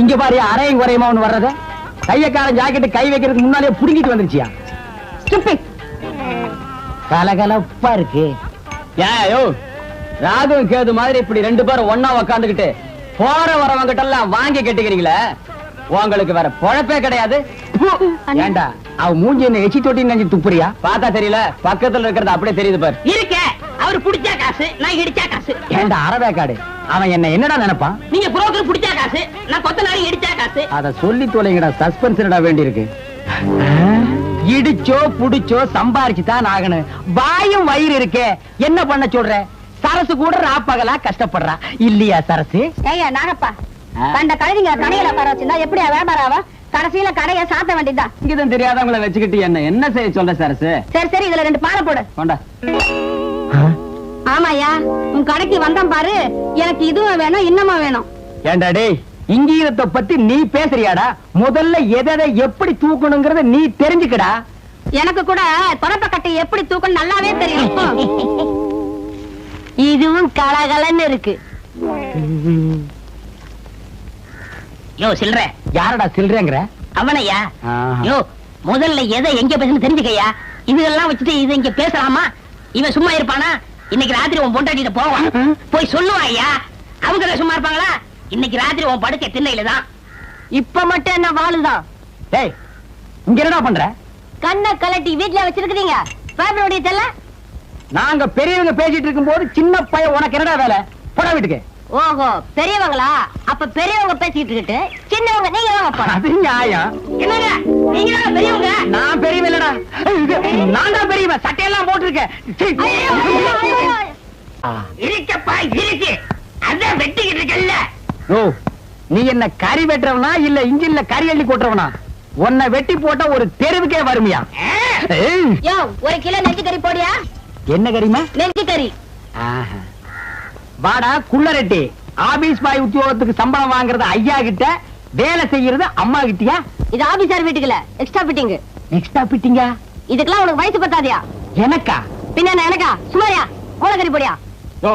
இங்க பாரு அரையும் குறையுமா ஒண்ணு வர்றது கையக்காரன் ஜாக்கெட்டு கை வைக்கிறதுக்கு முன்னாலே புடுங்கிட்டு வந்துருச்சியா கலகலப்பா இருக்கு ஏயோ ராகும் கேது மாதிரி இப்படி ரெண்டு பேரும் ஒன்னா உக்காந்துக்கிட்டு போற வரவங்க கிட்ட எல்லாம் வாங்கி கட்டிக்கிறீங்களே உங்களுக்கு வேற பொழப்பே கிடையாது ஏண்டா அவ மூஞ்சி என்ன எச்சி தொட்டி நினைச்சு துப்புறியா பார்த்தா தெரியல பக்கத்துல இருக்கிறது அப்படியே தெரியுது பாரு இருக்க அவரு புடிச்சா காசு நான் இடிச்சா காசு ஏண்டா அரவேக்காடு அவன் என்ன என்னடா நினைப்பான் நீங்க புரோக்கர் புடிச்சா காசு நான் கொத்தனாரி இடிச்சா காசு அத சொல்லி தொலைங்கடா சஸ்பென்ஸ்டா வேண்டி இருக்கு இடிச்சோ புடிச்சோ சம்பாரிச்சுதான் ஆகணும் வாயும் வயிறு இருக்கே என்ன பண்ண சொல்ற சரசு கூட ராப்பகலா கஷ்டப்படுறா இல்லையா சரசு ஏய்யா நாகப்பா கண்ட கழுதிங்க கடையில உட்கார வச்சிருந்தா எப்படியா வியாபாரம் ஆவா கடைசியில கடையை சாத்த வேண்டியதுதான் இங்கதான் தெரியாதவங்களை வச்சுக்கிட்டு என்ன செய்ய சொல்ற சரசு சரி சரி இதுல 2 பாலை போடு கொண்டா ஆமாயா உன் கடைக்கு வந்தான் பாரு எனக்கு இதுவும் வேணும் இன்னமா வேணும் ஏண்டா டேய் இங்கீதத்தை பத்தி நீ பேசுறியாடா முதல்ல எதை எப்படி தூக்கணுங்கிறத நீ தெரிஞ்சுக்கடா எனக்கு கூட தொடப்ப கட்டை எப்படி தூக்கணும் நல்லாவே தெரியும் இதுவும் கலகலன்னு இருக்கு யோ சில்ற யாரடா சில்றேங்கிற அவனையா யோ முதல்ல எதை எங்க பேசணும் தெரிஞ்சுக்கையா இதெல்லாம் வச்சுட்டு இதை இங்க பேசலாமா இவன் சும்மா இருப்பானா இன்னைக்கு ராத்திரி உன் பொண்டாட்டிட்ட போவான் போய் சொல்லுவான் ஐயா அவங்க சும்மா இருப்பாங்களா இன்னைக்கு ராத்திரி உன் படுக்க திண்ணையில தான் இப்ப மட்டும் என்ன வாழுதான் டேய் இங்க என்னடா பண்ற கண்ணை கலட்டி வீட்டுல வச்சிருக்கீங்க பேப்பருடைய தெல்ல நாங்க பெரியவங்க பேசிட்டு இருக்கும் போது சின்ன பையன் உனக்கு என்னடா வேலை போடா வீட்டுக்கு ஓஹோ பெரியவங்களா அப்ப பெரியவங்க பேசிட்டு இருக்கு சின்னவங்க நீங்க வாங்க அது நியாயம் என்னங்க நீங்க தான் பெரியவங்க நான் பெரியவன் இல்லடா நான் தான் பெரியவன் சட்டையெல்லாம் போட்டிருக்கேன் இருக்கப்பா இருக்கு அதான் வெட்டிக்கிட்டு இருக்கல்ல ஓ நீ என்ன கறி வெட்டுறவனா இல்ல இன்ஜின்ல கறி அள்ளி கொட்டுறவனா உன்னை வெட்டி போட்டா ஒரு தெருவுக்கே வருமியா யோ 1 கிலோ நெஞ்சு கறி போடியா என்ன கறிமா நெஞ்சு கறி வாடா குள்ளரெட்டி ஆபீஸ் பாய் உத்தியோகத்துக்கு சம்பளம் வாங்குறது ஐயா கிட்ட வேலை செய்யறது அம்மா கிட்டயா இது ஆபீசர் வீட்டுக்குல எக்ஸ்ட்ரா ஃபிட்டிங் எக்ஸ்ட்ரா ஃபிட்டிங்கா இதுக்கெல்லாம் உனக்கு வயசு பத்தாதியா எனக்கா பின்ன எனக்கா சுமாரியா மூலக்கறி போடியா ஓ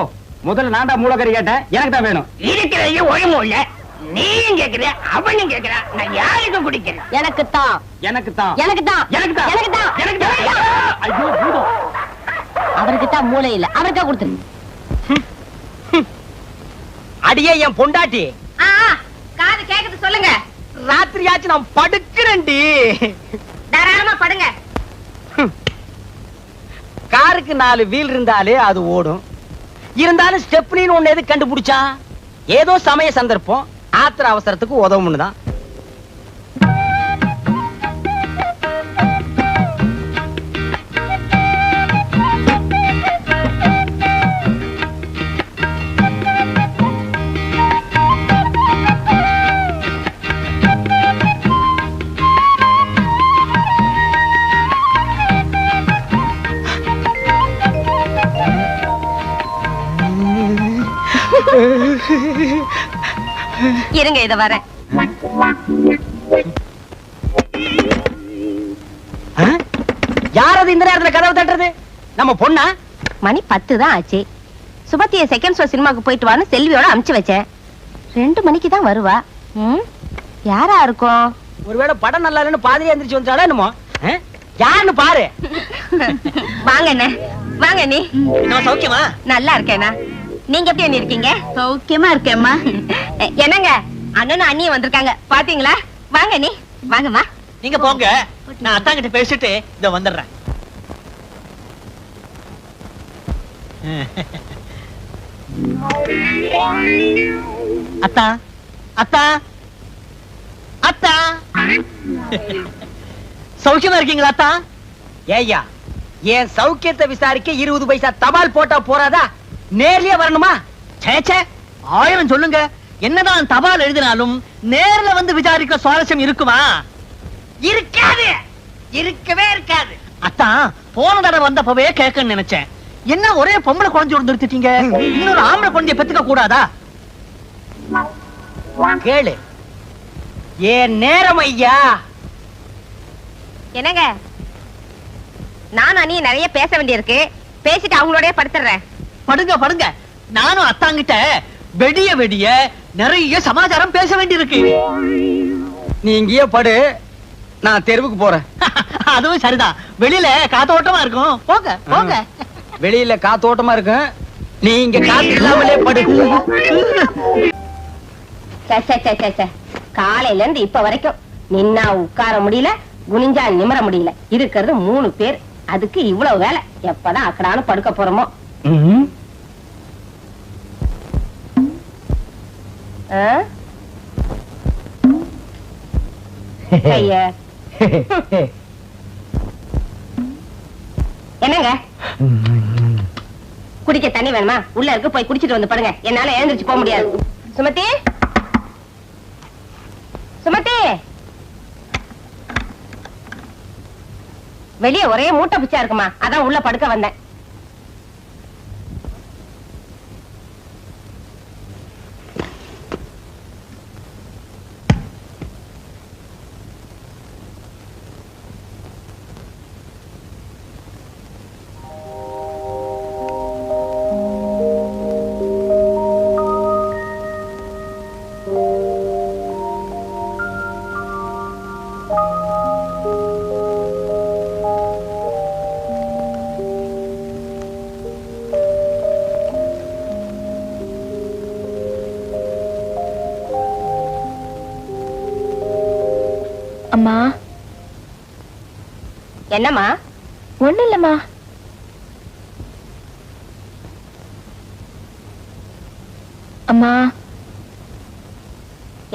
முதல்ல நான்டா மூலக்கறி கேட்டேன் எனக்கு தான் வேணும் இருக்கிறதையும் ஒழுங்கும் இல்ல நீயும் கேக்குற அவனும் கேக்குறா நான் யாருக்கு குடிக்கிறேன் எனக்கு தான் எனக்கு தான் எனக்கு தான் எனக்கு தான் எனக்கு தான் எனக்கு தான் ஐயோ பூதம் அவருக்கு தான் மூளை இல்ல அவருக்கா கொடுத்துரு அடியே என் பொண்டாட்டி காது கேக்குது சொல்லுங்க ராத்திரியாச்சு நான் படுக்கிறேன்டி தாராளமா படுங்க காருக்கு 4 வீல் இருந்தாலே அது ஓடும் இருந்தாலும் ஸ்டெப்னின்னு ஒண்ணு எது கண்டுபிடிச்சா ஏதோ சமய சந்தர்ப்பம் ஆத்திர அவசரத்துக்கு உதவும்னு தான் இருங்க இத வரேன் யாரது இந்த நேரத்துல கதவு தட்டுறது நம்ம பொண்ணா மணி 10 தான் ஆச்சு சுபத்திய செகண்ட் ஷோ சினிமாக்கு போயிட்டு வான்னு செல்வியோட அனுப்பிச்சு வச்சேன் 2 மணிக்கு தான் வருவா யாரா இருக்கும் ஒருவேளை படம் நல்லா இல்லைன்னு பாதிரியா எந்திரிச்சு வந்துட்டாளா என்னமோ யாருன்னு பாரு வாங்க என்ன வாங்க நீ நான் சௌக்கியமா நல்லா இருக்கேனா நீங்க எப்படி அண்ணி இருக்கீங்க சௌக்கியமா இருக்கேம்மா என்னங்க அண்ணனும் அண்ணியும் வந்திருக்காங்க பாத்தீங்களா வாங்க நீ வாங்கம்மா நீங்க போங்க நான் அத்தா கிட்ட பேசிட்டு இத வந்துடுறேன் அத்தா அத்தா அத்தா சௌக்கியமா இருக்கீங்களா அத்தா ஏய்யா என் சௌக்கியத்தை விசாரிக்க 20 பைசா தபால் போட்டா போறாதா நேர்லயே வரணுமா சேச்சே 1000 சொல்லுங்க என்னதான் தபால் எழுதினாலும் நேர்ல வந்து விசாரிக்க சுவாரஸ்யம் இருக்குமா இருக்காது இருக்கவே இருக்காது அத்தா போன தடவை வந்தப்பவே கேட்கன்னு நினைச்சேன் என்ன ஒரே பொம்பளை குழந்தை நிறுத்திட்டீங்க இன்னொரு ஆம்பளை குழந்தைய பெத்துக்க கூடாதா கேளு ஏன் நேரம் ஐயா என்னங்க நானும் அண்ணி நிறைய பேச வேண்டியிருக்கு பேசிட்டு அவங்களோடய படுத்துறேன் படுங்க படுங்க நானும் அத்தாங்கிட்ட வெடிய வெடிய நிறைய சமாச்சாரம் பேச வேண்டியிருக்கு. நீ இங்கேயே படு, நான் தெருவுக்கு போறேன். அதுவும் சரிதான், வெளியில காத்தோட்டமா இருக்கும். போங்க போங்க. வெளியில காத்தோட்டமா இருக்கும், நீ இங்க காத்து இல்லாமலே படு. காலையில இருந்து இப்ப வரைக்கும் நின்னா உட்கார முடியல, குனிஞ்சா நிமிர முடியல. இருக்கிறது 3 பேர், அதுக்கு இவ்வளவு வேலை. எப்பதான் அக்கடான்னு படுக்க போறோமோ. என்னங்க குடிக்க தண்ணி வேணுமா? உள்ள இருக்கு, போய் குடிச்சிட்டு வந்து படுங்க. என்னால எழுந்திருச்சு போக முடியாது. சுமதி, சுமதி, வெளியே ஒரே மூட்டை பிச்சா இருக்குமா, அதான் உள்ள படுக்க வந்தேன். அம்மா. என்னம்மா? ஒண்ணு இல்லம்மா. அம்மா.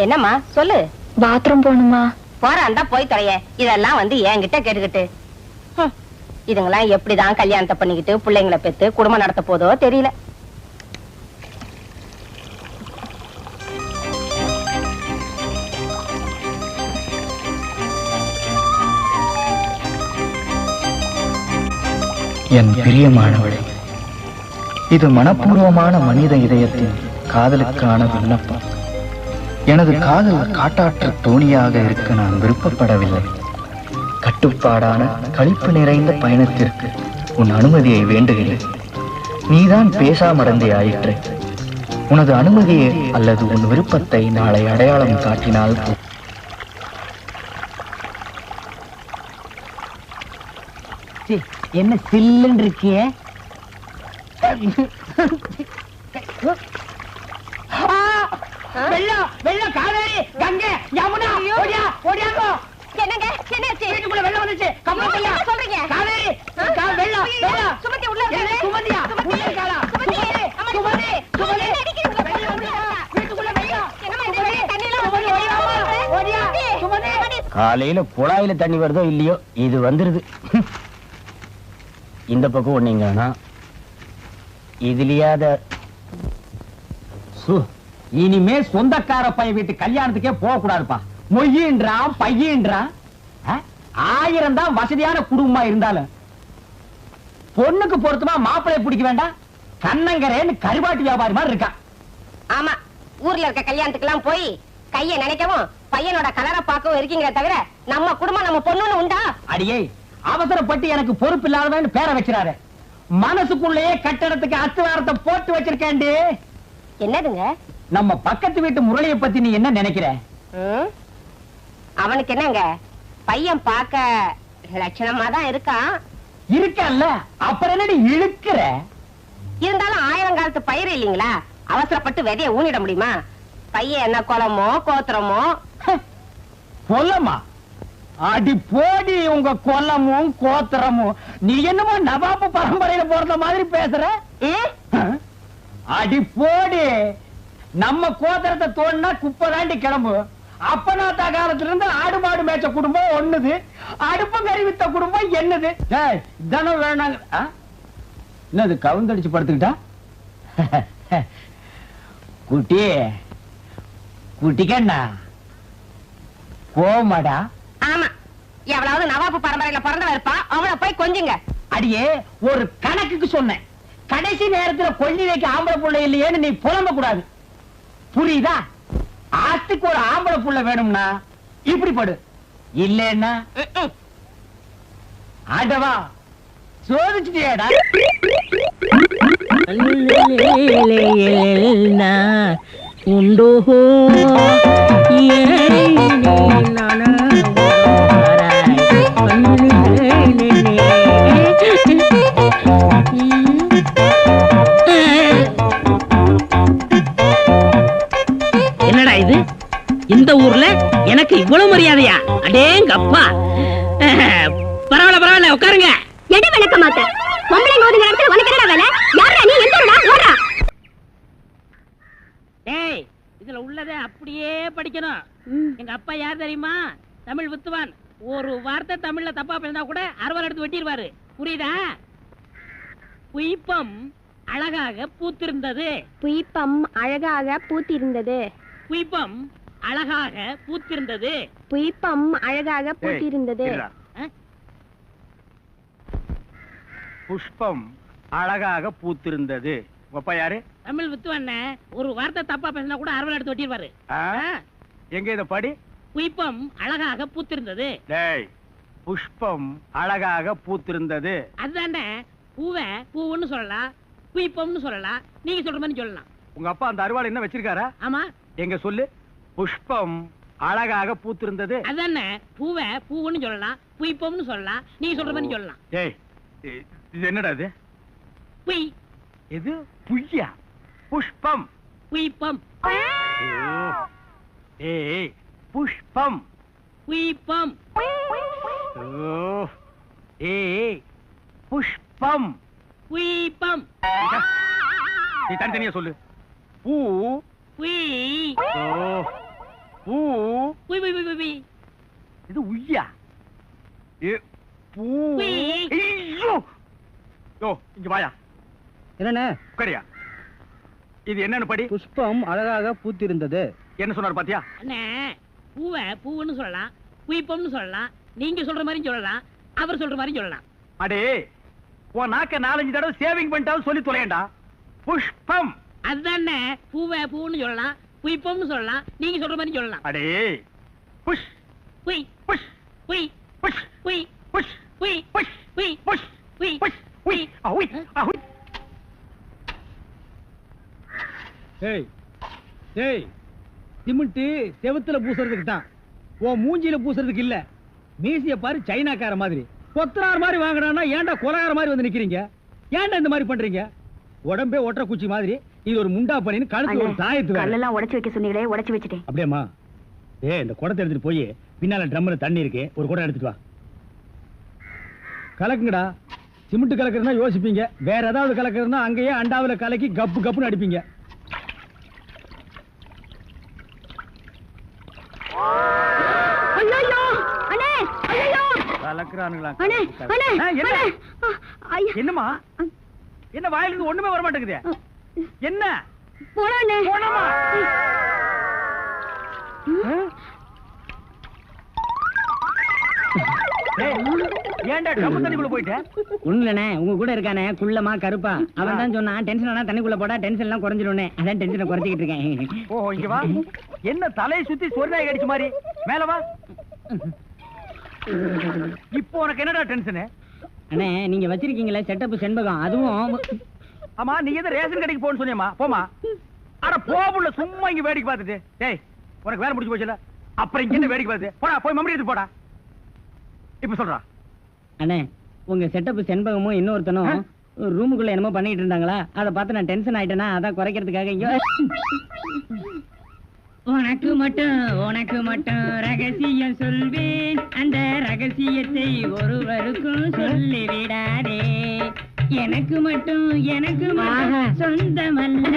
என்னம்மா சொல்லு. பாத்ரூம் போகணுமா? போறான்டா போய் தொலைய. இதெல்லாம் வந்து என்கிட்ட கேட்டுக்கிட்டு இதுங்கெல்லாம் எப்படிதான் கல்யாணத்தை பண்ணிக்கிட்டு பிள்ளைங்களை பெத்து குடும்பம் நடத்த போதோ தெரியல. என் பிரியமானவளே, இது மனப்பூர்வமான மனித இதயத்தின் காதலுக்கான விண்ணப்பம். எனது காதல் காட்டாற்று தோணியாக இருக்க நான் விருப்பப்படவில்லை. கட்டுப்பாடான களிப்பு நிறைந்த பயணத்திற்கு உன் அனுமதியை வேண்டுகிறேன். நீதான் பேசாமறந்தே ஆயிற்று. உனது அனுமதியை அல்லது உன் விருப்பத்தை நாளை அடையாளம் காட்டினால் என்ன சில்லுன்னு இருக்கிய? வெள்ளம் வெள்ளம், காவேரி, கங்கை, யமுனா, ஓடியா ஓடியாங்கோ. என்னங்க என்னாச்சு? வீட்டுக்குள்ள வெள்ளம் வந்துச்சு. கம்பளத்தையா சொல்றீங்க? காவேரி, வெள்ளம் வெள்ளம். சுமதி உள்ள என்ன சுமதியா? உள்ள இருக்காளா? சுமதி, சுமதி, சுமதி. வீட்டுக்குள்ள வெள்ளம். ஓடியா சுமதி. காலையில குழாயில தண்ணி வருதோ இல்லையோ, இது வந்துருது. இந்த பக்கம் ஒண்ணீங்கன்னா இதுலயாத இனிமே சொந்தக்கார பையன் வீட்டு கல்யாணத்துக்கே போக கூடாதுப்பா. மொய்யின்றான் பையன்றான். 1000 தான் வசதியான குடும்பமா இருந்தாலும் பொண்ணுக்கு பொருத்தமா மாப்பிளைய பிடிக்க வேண்டாம். கண்ணங்கரேன்னு கருவாட்டு வியாபாரி மாதிரி இருக்கான். ஆமா, ஊர்ல இருக்க கல்யாணத்துக்கு எல்லாம் போய் கைய நினைக்கவும் பையனோட கலரை பார்க்கவும் இருக்கீங்க தவிர நம்ம குடும்பம் நம்ம பொண்ணுன்னு உண்டா? அடியே, அவசரப்பட்டு எனக்கு பொறுப்பு இல்லாதவன்னு பேரை வச்சிடாரு. மனசுக்குள்ளேயே கட்டடத்துக்கு அஸ்திவாரத்தை போட்டு வச்சிருக்கேன்டி. என்னதுங்க? நம்ம பக்கத்து வீட்டு முரளியை பத்தி நீ என்ன நினைக்கிற? அவனுக்கு என்னங்க, பையன் பார்க்க லட்சணமா தான் இருக்கான். இருக்கல்ல, அப்புறம் என்னடி இழுக்கிற? இருந்தாலும் 1000 காலத்து பயிர் இல்லீங்களா, அவசரப்பட்டு விதைய ஊனிட முடியுமா? பையன் என்ன குளமோ கோத்திரமோ? கொல்லமா? அடி போடி உங்க கொல்லமும் கோத்திரமும். நீ என்னமோ நவாபு பரம்பரையில போறத மாதிரி பேசுற. அடி போடி, நம்ம கோத்திரத்தை தோணுனா குப்பை தாண்டி கிளம்பு. அப்பனாத்தா காலத்துல இருந்து ஆடு மாடு மேய்ச்ச குடும்பம் ஒண்ணுது, அடுப்பு கறி வித்த குடும்பம் என்னது? இதனும் வேணாங்க. என்னது கவுந்தடிச்சு படுத்துக்கிட்டா? குட்டி குட்டிக்கண்ணா கோமாடா. ஆமா, எவ்வளவு நவாபு பரம்பரையில பிறந்தவ இருப்பா, அவளை போய் கொஞ்சுங்க. அடியே, ஒரு கணக்குக்கு சொன்னேன். கடைசி நேரத்துல கொள்ளி வைக்க ஆம்பளை புள்ள இல்லையேன்னு நீ புலம்ப கூடாது, புரியுதா? ஆத்துக்கு ஒரு ஆம்பளை புள்ள வேணும்னா இப்படி படு, இல்லன்னா அடவா சோதிச்சுட்டியாடா. உண்டோ என்னடா இது? இந்த ஊர்ல எனக்கு இவ்வளவு மரியாதையா? அடேங்கப்பா! பரவாயில்ல பரவாயில்ல, உட்காருங்க. எடி விளக்க மாட்டேன். பொம்பளை ஓதுங்கிற இடத்துல உனக்கு என்னடா வேலை? யாரா நீ? எந்தடா ஓடுறா? ஏய், இதுல உள்ளதை அப்படியே படிக்கணும். எங்க அப்பா யார் தெரியுமா? தமிழ் வித்துவான். ஒரு வார்த்தை தமிழ்ல தப்பா பேசினா கூட அறுவாள் எடுத்து வெட்டிடுவாரு. புரியுதா? புய்பம் அழகாக பூத்திருந்தது. புய்பம் அழகாக பூத்திருந்தது. புய்பம் அழகாக பூத்திருந்தது. புய்பம் அழகாக பூத்திருந்தது. புஷ்பம் அழகாக பூத்திருந்தது. அப்பா யாரு? தமிழ் வித்துவான். ஒரு வார்த்தை தப்பா பேசினா கூட அறுவாள் எடுத்து வெட்டிடுவாரு. எங்க இத படி? புய்பம் அழகாக பூத்திருந்தது. டேய், புஷ்பம் அழகாக பூத்திருந்தது. அதுதானே. பூவை பூவுன்னு சொல்லலாம், புய்பம்னு சொல்லலாம். நீங்க சொல்ற மாதிரி சொல்லலாம். உங்க அப்பா அந்த அருவாள் என்ன வச்சிருக்காரா? ஆமா. எங்க சொல்லு. புஷ்பம் அழகாக பூத்திருந்தது. அதானே. பூவை பூவுன்னு சொல்லலாம், புய்பம்னு சொல்லலாம். நீங்க சொல்ற மாதிரி சொல்லலாம். டேய், இது என்னடா இது? புய். இது புய்யா? புஷ்பம். புய்பம். ஏய், புஷ்பம். புய்பம். ஏய், புஷ்பம். புய்பம். நீ தனித்தனியா சொல்லு. பூ. புய். பூ. புய் புய் புய் புய். இது உய்யா? பூ. ஐயோ! யோ, இங்க வாயா. என்னண்ணே? உட்காரியா. இது என்னன்னு படி. புஷ்பம் அழகாக பூத்திருந்தது. என்ன சொன்னார் பாத்தியா? அண்ணே, பூவை பூவுன்னு சொல்லலாம், புய்பம்னு சொல்லலாம். நீங்க சொல்ற மாதிரி சொல்லலாம், அவர் சொல்ற மாதிரி சொல்லலாம். அடே, உன் நாக்க 4-5 தடவை சேவிங் பண்ணிட்டாலும் சொல்லி தொலையண்டா. புஷ்பம். அதுதானே. பூவை பூன்னு சொல்லலாம், புய்பம்னு சொல்லலாம். நீங்க சொல்ற மாதிரி சொல்லலாம். அடே, புஷ் புய் புஷ் புய் புஷ் புய் புஷ் புய் புஷ் புய் புஷ் புய் புஷ் புய் அஹுய் அஹுய். ஏய் ஏய், சிமெண்ட் செவுத்துல பூசுறதுக்கு தான், உன் மூஞ்சில பூசுறதுக்கு இல்ல. மீசிய பாரு, சைனாக்கார மாதிரி. கொத்தனார் மாதிரி வாங்கினா ஏன்டா கொலகார மாதிரி வந்து நிக்கிறீங்க? ஏன்டா இந்த மாதிரி பண்றீங்க? உடம்பே ஒற்ற குச்சி மாதிரி. இது ஒரு முண்டா பண்ணின்னு கழுத்து ஒரு தாயத்து வேற. கல்லெல்லாம் உடைச்சு வைக்க சொன்னீங்களே, உடைச்சு வச்சுட்டேன். அப்படியேம்மா? இந்த குடத்தை எடுத்துட்டு போய் பின்னால ட்ரம்ல தண்ணி இருக்கு, ஒரு குடம் எடுத்துட்டு வா. கலக்குங்கடா. சிமெண்ட் கலக்குறதுனா யோசிப்பீங்க, வேற ஏதாவது கலக்குறதுனா அங்கேயே அண்டாவில கலக்கி கப்பு கப்புன்னு அடிப்பீங்க. கலக்குறானுங்களா? அண்ணே, அண்ணே, என்ன? அண்ணே. ஐயா. என்னம்மா? என்ன வாயில இருந்து ஒண்ணுமே வர மாட்டேங்குது? என்ன? போடாண்ணே. போனமா? ஏன்டா ட்ரம் தண்ணிக்குள்ள போயிட்ட? ஒண்ணுலண்ணே, உங்க கூட இருக்கானே குள்ளமா கருப்பா, அவன் தான் சொன்னான் டென்ஷன் ஆனா தண்ணிக்குள்ள போடா டென்ஷன் எல்லாம் குறைஞ்சிடும். அதான் டென்ஷனை குறைச்சிக்கிட்டு இருக்கேன். ஓ, இங்க வா. என்ன தலையை சுத்தி சொர்ணாய் கடிச்ச மாதிரி? மேல வா. இப்போ உனக்கு என்னடா டென்ஷன்? அண்ணே, நீங்க வச்சிருக்கீங்களே செட்டப் செண்பகம், அதுவும். ஆமா, நீ எது ரேஷன் கடைக்கு போன்னு சொன்னியம்மா? போமா. அட போபுள்ள, சும்மா இங்க வேடிக்கை பார்த்துட்டு. டேய், உனக்கு வேலை முடிஞ்சு போச்சுல, அப்புறம் இங்க என்ன வேடிக்கை பார்த்து? போடா, போய் மம்மடி எடுத்து போடா. இப்ப சொல்றா. அண்ணே, உங்க செட்டப் செண்பகமும் இன்னொருத்தனும் ரூமுக்குள்ள என்னமோ பண்ணிட்டு இருந்தாங்களா, அதை பார்த்து நான் டென்ஷன் ஆயிட்டேனா, அதான் குறைக்கிறதுக்காக இங்க. உனக்கு மட்டும் ரகசியம் சொல்வேன், அந்த ரகசியத்தை ஒருவருக்கும் சொல்லி விடாதே. எனக்கு மட்டும் சொந்தமல்ல.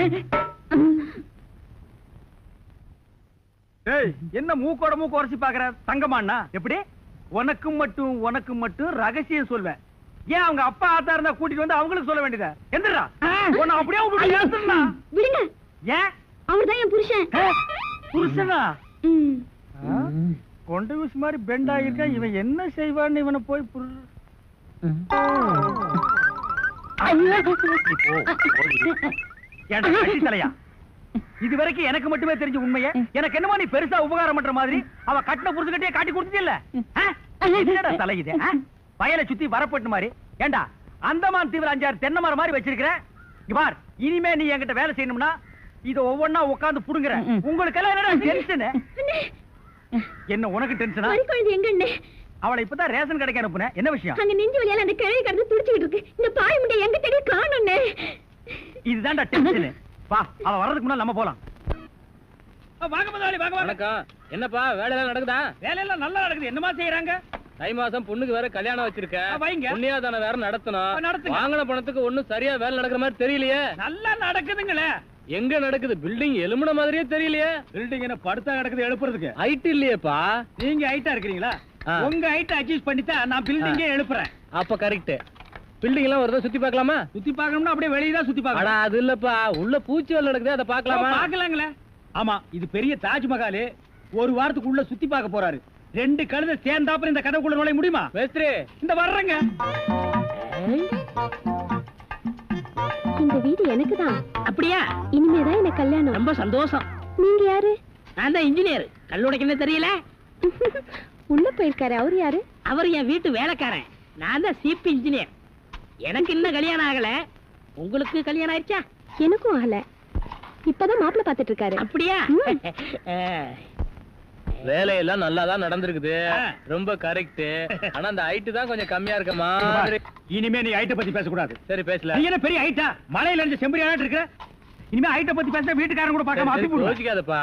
ஏய், என்ன மூக்கோட மூக்கு உரைச்சி பாக்குற? தங்கமாண்ணா எப்படி? உனக்கு மட்டும் ரகசியம் சொல்வேன். ஏன் அவங்க அப்பா ஆத்தா இருந்தா கூட்டிட்டு வந்து அவங்களுக்கு சொல்ல வேண்டியதா? எந்திரா, உன்னை அப்படியே விட்டுட்டு ஏத்துறா. விடுங்க, ஏன்? அவர்தான் என் புருஷன். புருஷனா? கொண்டு வீசு மாதிரி பெண்ட் ஆகிருக்கா. இவன் என்ன செய்வான்னு இவனை போய் தலையா? இது வரைக்கும் எனக்கு மட்டுமே தெரிஞ்ச உண்மையை எனக்கு என்னமோ நீ பெருசா உபகாரம் பண்ற மாதிரி அவ கட்டின புருஷன்கிட்டயே காட்டி கொடுத்தது இல்ல. என்னடா தலை இது? வயலை சுத்தி வரப்பட்டு மாதிரி. ஏண்டா, அந்தமான் தீவிர 5-6 தென்னை மரம் மாதிரி வச்சிருக்கிற. பார், இனிமே நீ என்கிட்ட வேலை செய்யணும்னா இத ஒவ்வொன்னா உட்கார்ந்து புடுங்குற. உங்களுக்கு எல்லாம் என்னடா டென்ஷன்? என்ன உனக்கு டென்ஷனா? மறி குழந்தை எங்க அண்ணே? அவளை இப்பதான் ரேஷன் கடைக்கு அனுப்புனேன். என்ன விஷயம்? அங்க நெஞ்சு வலியால அந்த கிழவி கடந்து துடிச்சிட்டு இருக்கு. இந்த பாய் முண்டை எங்க தேடி காணோண்ணே. இதுதான்டா டென்ஷன். வா, அவ வர்றதுக்கு முன்னால நம்ம போலாம். வாங்க முதலாளி, வாங்க வாங்க. என்னப்பா வேலை எல்லாம் நடக்குதா? வேலையெல்லாம் நல்லா நடக்குது. என்னமா செய்யறாங்க? தை மாசம் பொண்ணுக்கு வேற கல்யாணம் வச்சிருக்கேன். வைங்க. புண்ணியாதான வேற நடத்தணும். நடத்துங்க. வாங்கின பணத்துக்கு ஒண்ணும் சரியா வேலை நடக்கிற மாதிரி தெரியலையே. நல்லா நடக்குதுங்களே. எங்க நடக்குது? பில்டிங் எலும்புன மாதிரியே தெரியலையே. பில்டிங் என்ன படுத்தா கிடக்குது எழுப்புறதுக்கு? ஹைட் இல்லையேப்பா. நீங்க ஹைட்டா இருக்கிறீங்களா? ஆ. உங்க ஹைட் அட்ஜஸ்ட் பண்ணிட்டா நான் பில்டிங்கே எழுப்புறேன். அப்ப கரெக்ட். பில்டிங் எல்லாம் வருதா சுத்தி பார்க்கலாமா? சுத்தி பார்க்கணும்னா அப்படியே வெளிய தான் சுத்தி அடா பார்க்கணும். அது இல்லப்பா, உள்ள பூச்சி வேலை நடக்குது, அதை பார்க்கலாமா? பார்க்கலாங்களே. ஆமா, இது பெரிய தாஜ்மஹால். ஒரு வாரத்துக்கு உள்ள சுத்தி பார்க்க போறாரு. 2 கழுதை சேர்ந்தாப்புல இந்த கதவுக்குள்ள நுழைய முடியுமா? மேஸ்திரி இந்த வர்றேங்க. இந்த வீடு எனக்கு தான். அப்படியா? இனிமேதான் எனக்கு கல்யாணம். ரொம்ப சந்தோஷம். நீங்க யாரு? நான் தான் இன்ஜினியர். கல்லுடைக்கு என்ன தெரியல? உள்ள போயிருக்காரு. அவரு யாரு? அவர் என் வீட்டு வேலைக்காரன். நான் தான் சிபி இன்ஜினியர். எனக்கு இன்னும் கல்யாணம் ஆகல. உங்களுக்கு கல்யாணம் ஆயிடுச்சா? எனக்கும் ஆகல. இப்பதான் மாப்பிள்ளை பாத்துட்டு இருக்காரு. அப்படியா? வேலையெல்லாம் நல்லா தான் நடந்திருக்குது. ரொம்ப கரெக்ட். ஆனா அந்த ஹைட் தான் கொஞ்சம் கம்மியா இருக்க மாதிரி. இனிமே நீ ஹைட்ட பத்தி பேசக்கூடாது. சரி பேசல. நீ என்ன பெரிய ஹைட்டா? மலையில இருந்து செம்பரியாட்டு இருக்க. இனிமே ஹைட்ட பத்தி பேசினா வீட்டுக்காரங்க கூட பார்க்காம அப்பி போடுவாங்க. யோசிக்காதப்பா.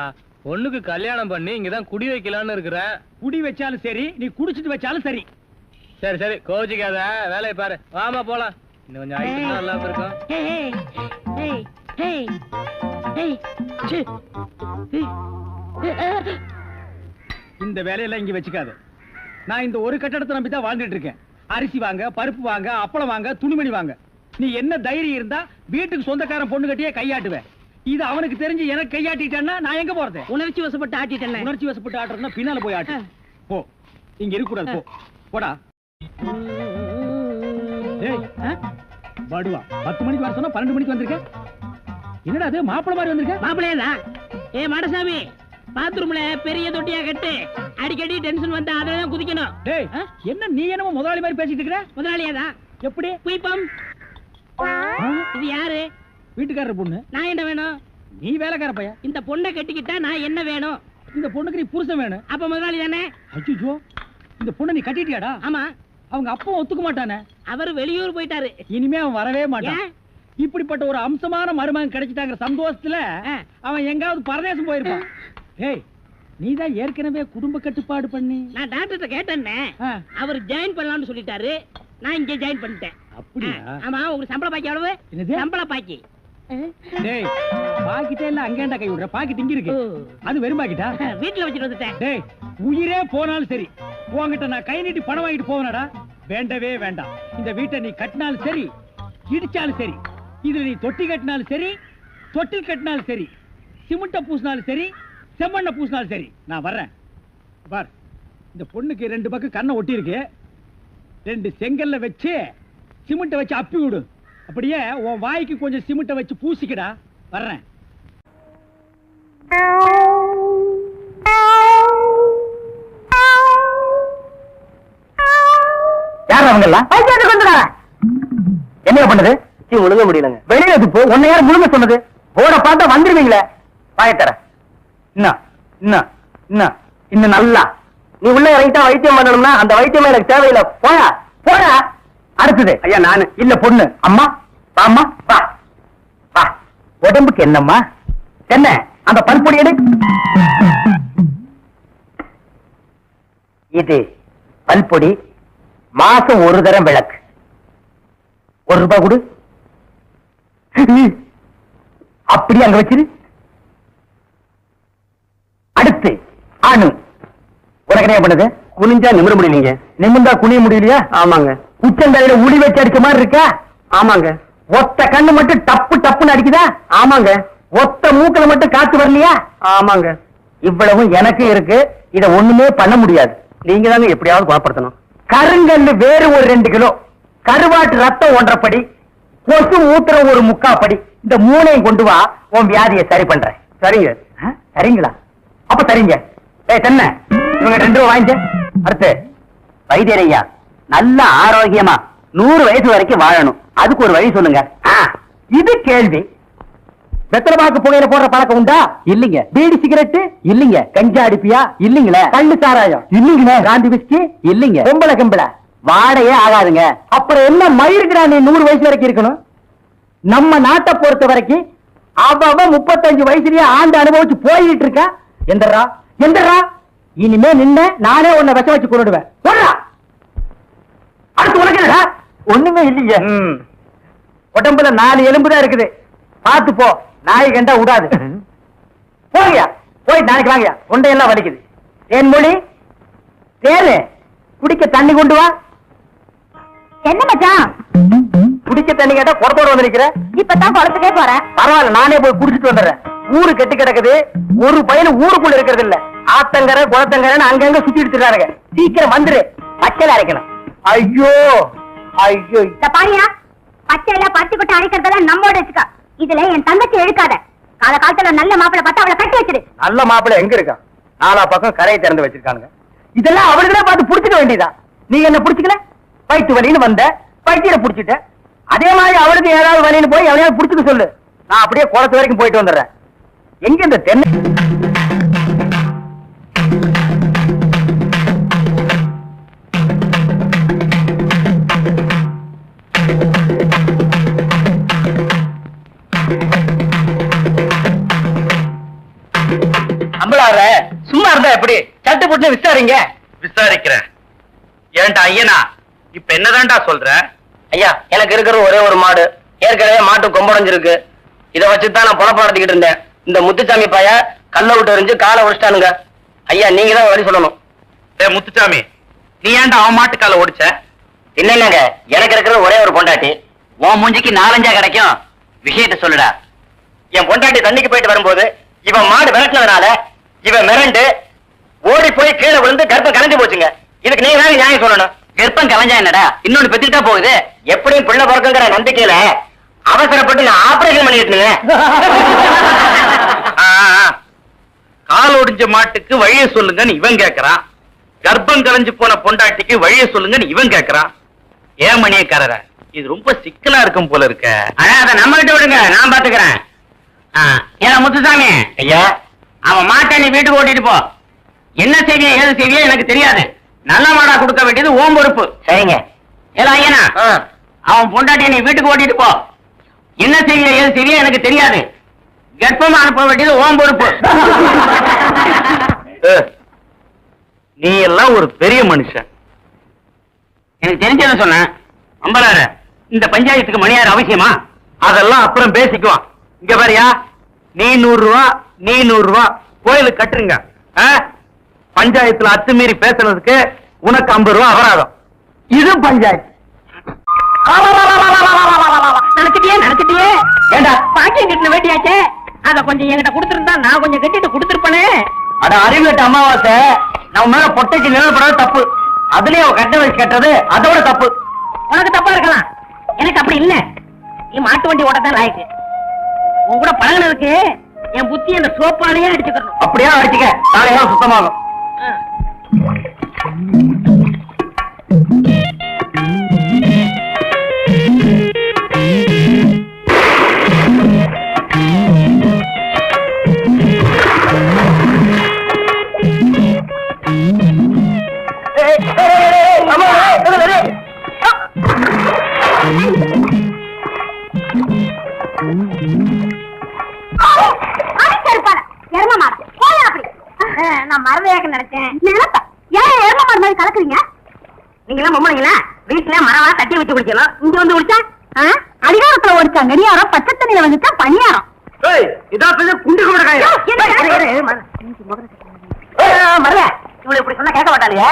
பொண்ணுக்கு கல்யாணம் பண்ணி இங்கதான் குடி வைக்கலாம்னு இருக்கிறேன். குடி வச்சாலும் சரி, நீ குடிச்சிட்டு வச்சாலும் சரி. சரி சரி கோச்சிக்காத, வேலையை பாரு. வாமா போலாம். இன்னும் கொஞ்சம் ஹைட் நல்லா இருக்கும். ஏய், ஏய், ஏய், ஏய், ச்சே. இந்த வேலையெல்லாம் இங்க வச்சுக்காத. நான் இந்த ஒரு கட்டடத்தை நம்பி தான் வாழ்ந்துட்டு இருக்கேன். அரிசி வாங்க, பருப்பு வாங்க, அப்பளம் வாங்க, துணிமணி வாங்க. நீ என்ன தைரியம் இருந்தா வீட்டுக்கு சொந்தக்காரன் பொண்ணு கட்டியே கையாட்டுவேன். இது அவனுக்கு தெரிஞ்சு எனக்கு கையாட்டிட்டேன்னா நான் எங்க போறது? உணர்ச்சி வசப்பட்டு ஆட்டிட்டேன். உணர்ச்சி வசப்பட்டு ஆட்டுறதுன்னா பின்னால போய் ஆட்டு. போ, இங்க இருக்க கூடாது. போ, போடா. ஏய், பாடுவா 10 மணிக்கு வர சொன்னா 12 மணிக்கு வந்திருக்க. என்னடா அது மாப்பிள மாதிரி வந்திருக்க? மாப்பிள்ளையதான். ஏ மாடசாமி, பாத்ரூம்ல பெரிய தொட்டியா கட்டு. அடிக்கடி டென்ஷன் வந்தா அதெல்லாம் குதிக்கணும். டேய், என்ன நீ என்னமோ முதலாளி மாதிரி பேசிட்டு இருக்கற? முதலாளியாதான். எப்படி? குயிப்பம். இது யாரு? வீட்டுக்காரர் பொண்ணு. நான் என்ன வேணும்? நீ வேலைக்கார பையன். இந்த பொண்ணை கட்டிக்கிட்டா நான் என்ன வேணும்? இந்த பொண்ணுக்கு நீ புருஷன் வேணும். அப்ப முதலாளி தானே? அச்சோ, இந்த பொண்ணை நீ கட்டிட்டியாடா? ஆமா. அவங்க அப்பா ஒத்துக்க மாட்டானே. அவர் வெளியூர் போயிட்டாரு. இனிமே அவன் வரவே மாட்டான். ஏன்? இப்படிப்பட்ட ஒரு அம்சமான மருமகன் கிடைச்சிட்டாங்கிற சந்தோஷத்துல அவன் எங்காவது பரதேசம் போயிருப்பான். ஏய், நீதான் ஏற்கனவே குடும்ப கட்டுப்பாடு பண்ணி. நான் டாக்டர்கிட்ட கேட்டேன்னே. ஆ. அவர் ஜாயின் பண்ணலாம்னு சொல்லிட்டாரு. நான் இங்க ஜாயின் பண்ணிட்டேன். அப்படியா? ஆமா. உங்களுக்கு சம்பள பாக்கி எவ்வளவு? என்னது? சம்பள பாக்கி. டேய், பாக்கிட்டே இல்ல அங்கேண்டா கை விடுற. பாக்கெட் இங்க இருக்கு. அது வெறும் பாக்கிட்டா? வீட்டுல வச்சுட்டு வந்துட்டேன். டேய், உயிரே போனாலும் சரி உன்கிட்ட நான் கை நீட்டி பணம் வாங்கிட்டு போவேனடா? வேண்டவே வேண்டாம். இந்த வீட்டை நீ கட்டினாலும் சரி, இடிச்சாலும் சரி, இதுல நீ தொட்டி கட்டினாலும் சரி, தொட்டில் கட்டினாலும் சரி, சிமெண்ட பூசினாலும் சரி, செம்மண்ண பூசினாலும் சரி, நான் வர்றேன். பார், இந்த பொண்ணுக்கு 2 பக்கம் கண்ணை ஒட்டி இருக்கு. 2 செங்கல்ல வச்சு சிமெண்ட வச்சு அப்பி விடு. அப்படியே உன் வாய்க்கு கொஞ்சம் சிமெண்ட வச்சு பூசிக்கடா. வர்றேன். யார் அவங்கெல்லாம்? என்ன பண்ணுது? முழுங்க முடியலங்க. வெளியில போ. உன்னை யார் முழுங்க சொன்னது? போட பார்த்தா வந்துருவீங்களே. பாயத்தர இன்னும் நல்லா நீ உள்ள இறங்கிட்டா வைத்தியம் பண்ணணும்னா அந்த வைத்தியம் எனக்கு தேவையில்லை. போயா போயா. அடுத்தது ஐயா நானு இல்ல பொண்ணு. அம்மா வாம்மா வா வா. உடம்புக்கு என்னம்மா? என்ன அந்த பல்பொடி எடு. இது பல்பொடி. மாசம் ஒரு தரம் விளக்கு. ₹1 கொடு. அப்படி அங்க வச்சிரு. அடுத்து அணு. உனக்கு என்ன பண்ணுது? குனிஞ்சா நிமிர முடியலீங்க. நிமிர்ந்தா குனிய முடியலையா? ஆமாங்க. உச்சந்தலையில உளி வச்சு அடிச்ச மாதிரி இருக்கா? ஆமாங்க. ஒத்த கண்ணு மட்டும் டப்பு டப்புன்னு அடிக்குதா? ஆமாங்க. ஒத்த மூக்கல மட்டும் காத்து வரலையா? ஆமாங்க. இவ்வளவும் எனக்கு இருக்கு. இத ஒண்ணுமே பண்ண முடியாது. நீங்க தாங்க எப்படியாவது குணப்படுத்தணும். கருங்கல்லு வேறு ஒரு 2 கிலோ, கருவாட்டு ரத்தம் 1.5 படி, கொசு மூத்திரம் ஒரு 3/4 படி. இந்த 3ஐயும் கொண்டு வா, உன் வியாதியை சரி பண்றேன். சரிங்க. சரிங்களா? அப்ப சரிங்க. ஏய் தென்ன, இவங்க 2 ரூபா வாங்கிக்க. அடுத்து வைத்தியரையா, நல்ல ஆரோக்கியமா 100 வயசு வரைக்கும் வாழணும். அதுக்கு ஒரு வழி சொல்லுங்க. இது கேள்வி. வெத்தலைபாக்கு புகையில போடுற பழக்கம் உண்டா? இல்லீங்க. பீடி சிகரெட்? இல்லீங்க. கஞ்சா அடிப்பியா? இல்லீங்களே. கள்ளு சாராயம்? இல்லீங்களே. காந்தி விஸ்கி? இல்லீங்க. பொம்பளை கம்பள வாடையே ஆகாதுங்க. அப்புறம் என்ன மயிருக்குடா நீ 100 வயசு வரைக்கும் இருக்கணும்? நம்ம நாட்டை பொறுத்த வரைக்கும் அவ 35 வயசுலயே ஆண்டு அனுபவிச்சு போயிட்டு இருக்கா. எந்தரா எந்தரா இனிமே நின்ன நானே உன்னை விஷ வச்சு கொண்டுடுவேன். அடுத்து உனக்கு ஒண்ணுமே இல்லையே. உடம்புல 4 எலும்பு தான் இருக்குது. பார்த்து போ, நாய் கண்டா விடாது. போங்கயா, போய் நாளைக்கு வாங்கயா. தொண்டையெல்லாம் வலிக்குது. தேன்மொழி, தேனு குடிக்க தண்ணி கொண்டு வா. என்ன மச்சான்? குடிக்க தண்ணி கேட்டா குடத்தோட வந்து நிக்கிற. இப்பதான் குளத்துக்கே போறேன். பரவாயில்ல, நானே போய் குடிச்சிட்டு வந்துடுறேன். ஊரு கெட்டு கிடக்குது. ஒரு பையன் ஊருக்குள்ள இருக்கிறது இல்ல. ஆத்தங்கரை குளத்தங்கரைன்னு அங்கங்க சுத்திட்டு இருக்காருங்க. சீக்கிரம் வந்துரு, பச்சையில அரைக்கணும். ஐயோ ஐயோ, பாரியா, பச்சையில பருத்தி கொட்டை அரைக்கிறதெல்லாம் நம்மோட வச்சுக்கா. இதுல என் தங்கச்சி எடுக்காத. கால காலத்துல நல்ல மாப்பிளை பார்த்தா அவளை கட்டி வச்சிரு. நல்ல மாப்பிள்ளை எங்க இருக்கா? 4 பக்கம் கரையை திறந்து வச்சிருக்கானுங்க. இதெல்லாம் அவளுக்குதான் பார்த்து புடிச்சுக்க வேண்டியதா. நீ என்ன புடிச்சுக்கல? வயிற்று வலின்னு வந்த, வயிற்ற புடிச்சிட்ட. அதே மாதிரி அவளுக்கு ஏதாவது வலின்னு போய் எவனையாவது புடிச்சுக்க சொல்லு. நான் அப்படியே குளத்து வரைக்கும் போயிட்டு வந்துடுறேன். எங்க இந்த தென்னை அம்பளார சும்மா இருந்தா எப்படி? சட்டு போட்டு விசாரிங்க. விசாரிக்கிறேன். ஏன்டா ஐயனா, இப்ப என்னதான்டா சொல்ற? ஐயா, எனக்கு இருக்கிற ஒரே ஒரு மாடு. ஏற்கனவே மாட்டு கொம்படைஞ்சிருக்கு. இதை வச்சுதான் நான் பொழப்பு நடத்திக்கிட்டு இருந்தேன். இந்த முத்துசாமி பைய கல்ல விட்டு எறிஞ்சு காலை உடைச்சிட்டானுங்க. ஐயா, நீங்க தான் வழி சொல்லணும். முத்துசாமி, நீ ஏன்டா அவன் மாட்டு காலை ஓடிச்ச? இல்லைங்க, எனக்கு இருக்கிற ஒரே ஒரு பொண்டாட்டி. உன் மூஞ்சிக்கு 4-5 கிடைக்கும். விஷயத்தை சொல்லுடா. என் பொண்டாட்டி தண்ணிக்கு போயிட்டு வரும்போது இவன் மாடு விரட்டினதுனால இவன் மிரண்டு ஓடி போய் கீழே விழுந்து கர்ப்பம் கலைஞ்சு போச்சுங்க. இதுக்கு நீங்க தான் நியாயம் சொல்லணும். கர்ப்பம் கலைஞ்சா என்னடா, இன்னொன்னு பெத்துட்டா போகுது. எப்படியும் பிள்ளை பிறக்குங்கிற நம்பிக்கையில அவசரப்பட்டு நான் ஆபரேஷன் பண்ணிட்டு கால் ஒடிஞ்ச மாட்டுக்கு வழியை சொல்லுங்கன்னு இவன் கேக்குறான். கர்ப்பம் கலைஞ்சு போன பொண்டாட்டிக்கு வழியை சொல்லுங்கன்னு இவன் கேக்குறான். ஏன் மணியக்காரர, இது ரொம்ப சிக்கலா இருக்கும் போல இருக்க. அதை நம்ம கிட்ட விடுங்க, நான் பாத்துக்கிறேன். ஏன் முத்துசாமி ஐயா, அவன் மாட்டை நீ வீட்டுக்கு ஓட்டிட்டு போ. என்ன செய்வியோ ஏது செய்வியோ எனக்கு தெரியாது. நல்ல மாடா கொடுக்க வேண்டியது ஓம் பொறுப்பு. சரிங்க. ஏல ஐயனா, அவன் பொண்டாட்டியை நீ வீட்டுக்கு ஓட்டிட்டு போ. என்ன செய்வியோ ஏது செய்வியோ எனக்கு தெரியாது. கர்ப்பமா அனுப்ப வேண்டியது ஓம் பொறுப்பு. நீ எல்லாம் ஒரு பெரிய மனுஷன். எனக்கு தெரிஞ்சதை சொன்னேன். அம்பலார, இந்த பஞ்சாயத்துக்கு மணியார் அவசியமா? அதெல்லாம் அப்புறம் பேசிக்குவான். இங்க பாரியா, நீ 100 ரூபா, நீ 100 ரூபா கோயிலுக்கு கட்டுருங்க. பஞ்சாயத்துல அத்துமீறி பேசுறதுக்கு உனக்கு 50 ரூபா அபராதம். இது பஞ்சாயத்து. நினைச்சிட்டியே ஏண்டா பாக்கியம் கட்டின வேட்டியாச்சே, அத கொஞ்சம் என்கிட்ட கொடுத்திருந்தா நான் கொஞ்சம் கட்டிட்டு கொடுத்திருப்பேனே. அட அறிவுட்ட அமாவாசை, நம்ம மேல பொட்டைக்கு நிழல்படாத தப்பு. அதுலயே கட்ட வச்சு கட்டுறது அதோட தப்பு. உனக்கு தப்பா இருக்கலாம், எனக்கு அப்படி இல்ல. நீ மாட்டு வண்டி ஓட்டத்தான் லாய்க்கு. உன் கூட பழகினதுக்கு என் புத்தி அந்த சோப்பாலேயே அடிச்சுக்கணும். அப்படியே அடிச்சுக்க, நாளையெல்லாம் சுத்தமாகும். நான் மரவையாக நினைச்சேன். ஏன் எரும மாடு மாதிரி கலக்குறீங்க? நீங்க எல்லாம் பொம்பளைங்களா? வீட்டுல மரம் தட்டி வச்சு குடிக்கணும், இங்க வந்து குடிச்சா அதிகாரத்துல ஒரு கடியாரம், பச்சை தண்ணியில வந்துச்சா பணியாரம். இதான் குண்டு கும்பிட மருவ இவ்வளவு இப்படி சொன்னா கேட்க மாட்டாளுங்க.